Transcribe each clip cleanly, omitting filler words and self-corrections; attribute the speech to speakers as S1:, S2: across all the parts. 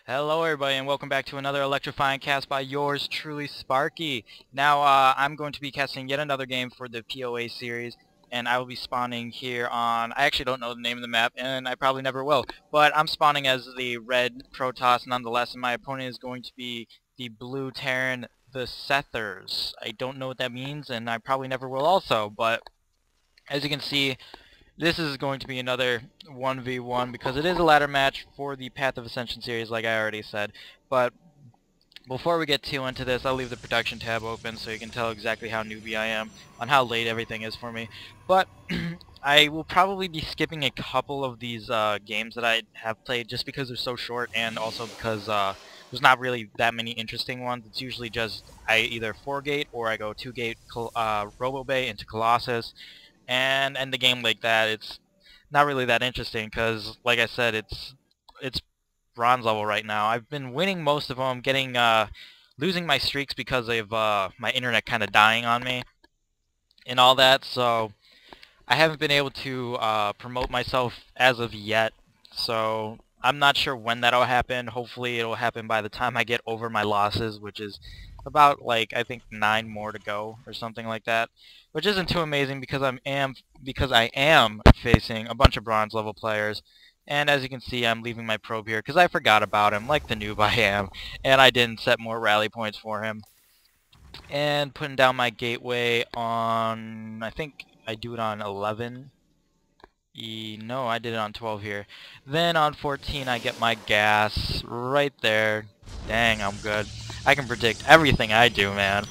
S1: Hello everybody and welcome back to another electrifying cast by yours truly, Sparky. Now I'm going to be casting yet another game for the PoA series, and I will be spawning here on, I actually don't know the name of the map and I probably never will, but I'm spawning as the red Protoss nonetheless, and my opponent is going to be the blue Terran, TheSethers. I don't know what that means and I probably never will also, but as you can see, this is going to be another 1v1 because it is a ladder match for the Path of Ascension series, like I already said. But before we get too into this, I'll leave the production tab open so you can tell exactly how newbie I am on how late everything is for me. But I will probably be skipping a couple of these games that I have played just because they're so short, and also because there's not really that many interesting ones. It's usually just I either 4-gate or I go 2-gate Robo Bay into Colossus and end the game like that. It's not really that interesting because, like I said, it's bronze level right now. I've been winning most of them, getting losing my streaks because of my internet kind of dying on me and all that. So I haven't been able to promote myself as of yet. So I'm not sure when that'll happen. Hopefully it'll happen by the time I get over my losses, which is about, like, I think 9 more to go or something like that, which isn't too amazing because I am facing a bunch of bronze level players. And as you can see, I'm leaving my probe here because I forgot about him, like the noob I am, and I didn't set more rally points for him. And putting down my gateway on, I think I do it on 11. No, I did it on 12 here. Then on 14 I get my gas right there. Dang, I'm good. I can predict everything I do, man.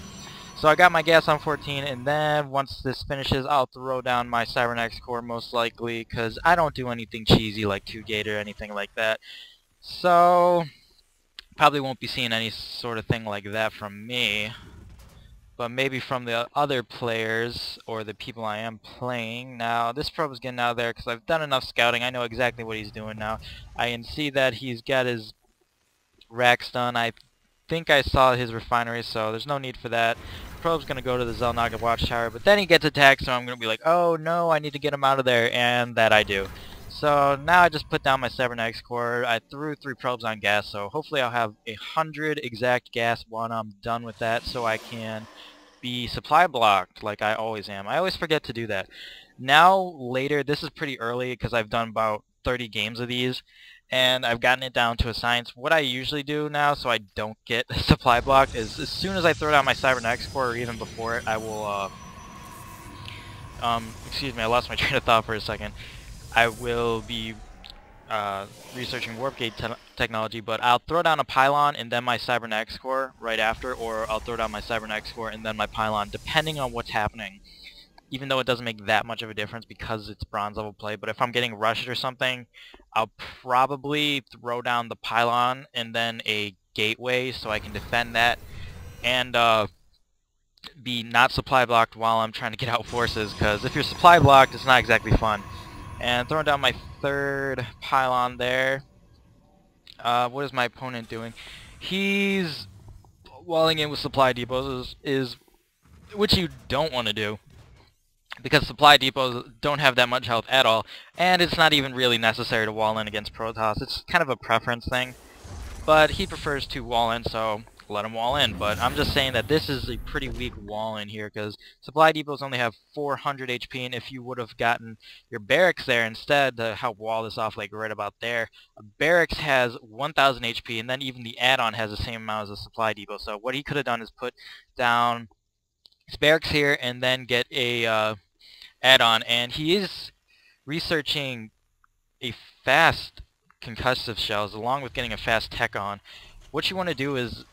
S1: So I got my gas on 14, and then once this finishes, I'll throw down my Cybernex core most likely, because I don't do anything cheesy like 2-gate or anything like that. So probably won't be seeing any sort of thing like that from me. But maybe from the other players or the people I am playing. Now, this probe is getting out of there because I've done enough scouting. I know exactly what he's doing now. I can see that he's got his racks done. I think I saw his refinery, so there's no need for that. The probe's going to go to the Zelnaga watchtower, but then he gets attacked, so I'm going to be like, oh no, I need to get him out of there, and that I do. So now I just put down my Cybernex core. I threw 3 probes on gas, so hopefully I'll have 100 exact gas when I'm done with that, so I can be supply blocked like I always am. I always forget to do that. Now, later, this is pretty early because I've done about 30 games of these, and I've gotten it down to a science. What I usually do now so I don't get supply blocked is as soon as I throw down my Cybernex core, or even before it, I will, excuse me, I lost my train of thought for a second. I will be researching warp gate technology, but I'll throw down a pylon and then my Cybernex core right after, or I'll throw down my Cybernex core and then my pylon, depending on what's happening. Even though it doesn't make that much of a difference because it's bronze level play, but if I'm getting rushed or something, I'll probably throw down the pylon and then a gateway so I can defend that and be not supply blocked while I'm trying to get out forces, because if you're supply blocked, it's not exactly fun. And throwing down my 3rd pylon there. What is my opponent doing? He's walling in with supply depots, which you don't want to do, because supply depots don't have that much health at all, and it's not even really necessary to wall in against Protoss. It's kind of a preference thing, but he prefers to wall in, so let him wall in. But I'm just saying that this is a pretty weak wall in here, because supply depots only have 400 HP, and if you would have gotten your barracks there instead to help wall this off, like right about there, a barracks has 1000 HP, and then even the add-on has the same amount as a supply depot. So what he could have done is put down his barracks here and then get a add-on, and he is researching a fast concussive shells along with getting a fast tech on. What you want to do is,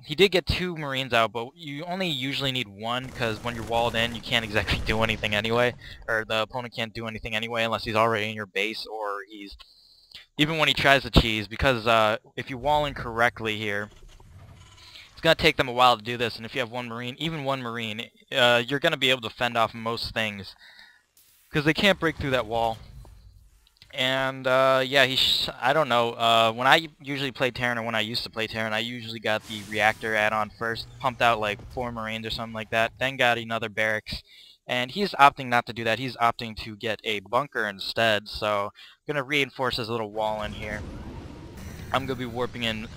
S1: he did get 2 Marines out, but you only usually need 1, because when you're walled in, you can't exactly do anything anyway, or the opponent can't do anything anyway unless he's already in your base, or he's, even when he tries to cheese, because if you wall in correctly here, it's going to take them a while to do this, and if you have 1 Marine, even 1 Marine, you're going to be able to fend off most things, because they can't break through that wall. And yeah, I don't know, when I usually play Terran, or when I used to play Terran, I usually got the reactor add-on first, pumped out like 4 Marines or something like that, then got another barracks. And he's opting not to do that. He's opting to get a bunker instead, so I'm going to reinforce his little wall in here. I'm going to be warping in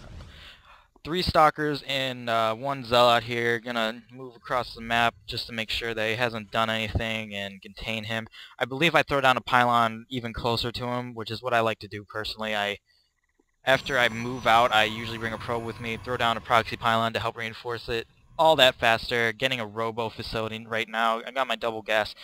S1: 3 Stalkers and 1 Zealot here. Gonna move across the map just to make sure that he hasn't done anything and contain him. I believe I throw down a pylon even closer to him, which is what I like to do personally. After I move out, I usually bring a probe with me, throw down a proxy pylon to help reinforce it. All that faster. Getting a robo facility right now. I got my double gas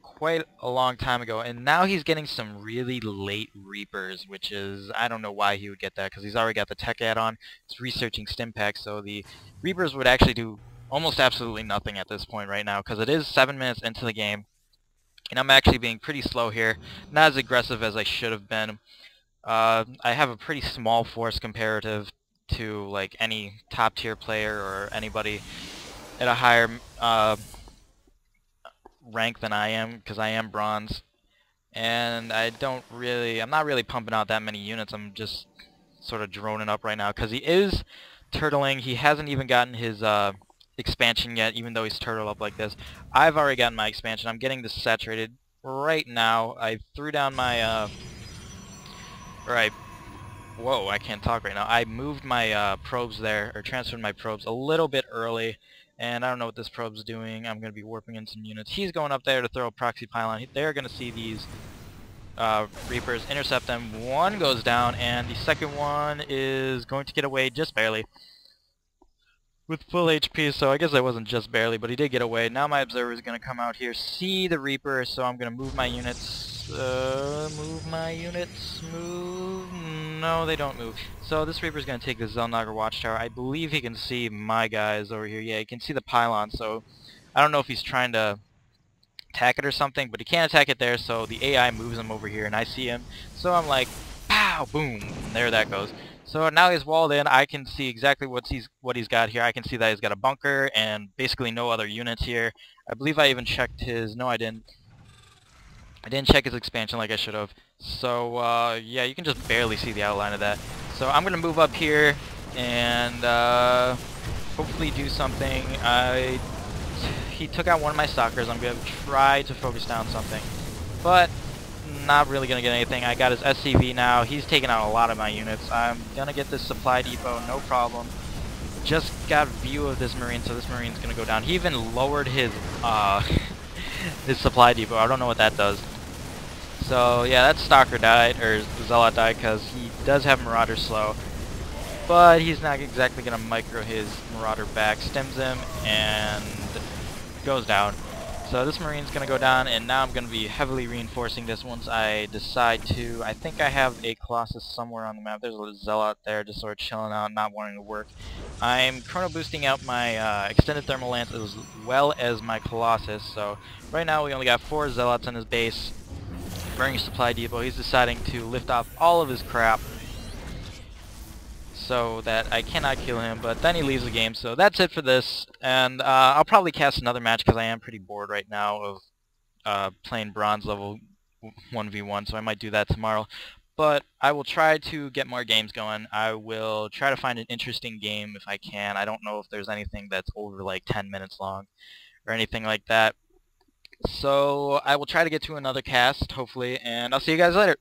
S1: quite a long time ago, and now he's getting some really late Reapers, which is, I don't know why he would get that, because he's already got the tech add-on. It's researching stim packs, so the Reapers would actually do almost absolutely nothing at this point right now, because it is 7 minutes into the game, and I'm actually being pretty slow here, not as aggressive as I should have been. I have a pretty small force comparative to like any top tier player or anybody at a higher rank than I am, because I am bronze, and I'm not really pumping out that many units. I'm just sort of droning up right now, because he is turtling. He hasn't even gotten his expansion yet, even though he's turtled up like this. I've already gotten my expansion. I'm getting this saturated right now. I threw down my whoa, I can't talk right now. I moved my probes there, or transferred my probes a little bit early, and I don't know what this probe's doing. I'm going to be warping in some units. He's going up there to throw a proxy pylon. They're going to see these Reapers, intercept them. One goes down, and the second one is going to get away just barely with full HP, so I guess that wasn't just barely, but he did get away. Now my observer is going to come out here, see the Reaper, so I'm going to move my units. Move. No, they don't move. So this Reaper is going to take the Zelnager Watchtower. I believe he can see my guys over here. Yeah, he can see the pylon, so I don't know if he's trying to attack it or something, but he can't attack it there, so the AI moves him over here, and I see him. So I'm like, pow, boom, and there that goes. So now he's walled in. I can see exactly what he's got here. I can see that he's got a bunker and basically no other units here. I believe I even checked his... No, I didn't. I didn't check his expansion like I should have. So, yeah, you can just barely see the outline of that. So I'm going to move up here and hopefully do something. He took out one of my stalkers. I'm going to try to focus down something, but not really going to get anything. I got his SCV now. He's taking out a lot of my units. I'm going to get this supply depot, no problem. Just got view of this Marine, so this Marine's going to go down. He even lowered his his supply depot. I don't know what that does. So yeah, that Stalker died, or Zealot died, because he does have Marauder slow. But he's not exactly going to micro his Marauder back. Stems him and goes down. So this Marine's going to go down, and now I'm going to be heavily reinforcing this once I decide to. I think I have a Colossus somewhere on the map. There's a Zealot there just sort of chilling out, not wanting to work. I'm chrono boosting out my extended thermal lance as well as my Colossus. So right now we only got 4 Zealots on his base. Burning supply depot. He's deciding to lift off all of his crap so that I cannot kill him, but then he leaves the game. So that's it for this, and I'll probably cast another match because I am pretty bored right now of playing bronze level 1v1, so I might do that tomorrow. But I will try to get more games going. I will try to find an interesting game if I can. I don't know if there's anything that's over like 10 minutes long or anything like that. So I will try to get to another cast, hopefully, and I'll see you guys later.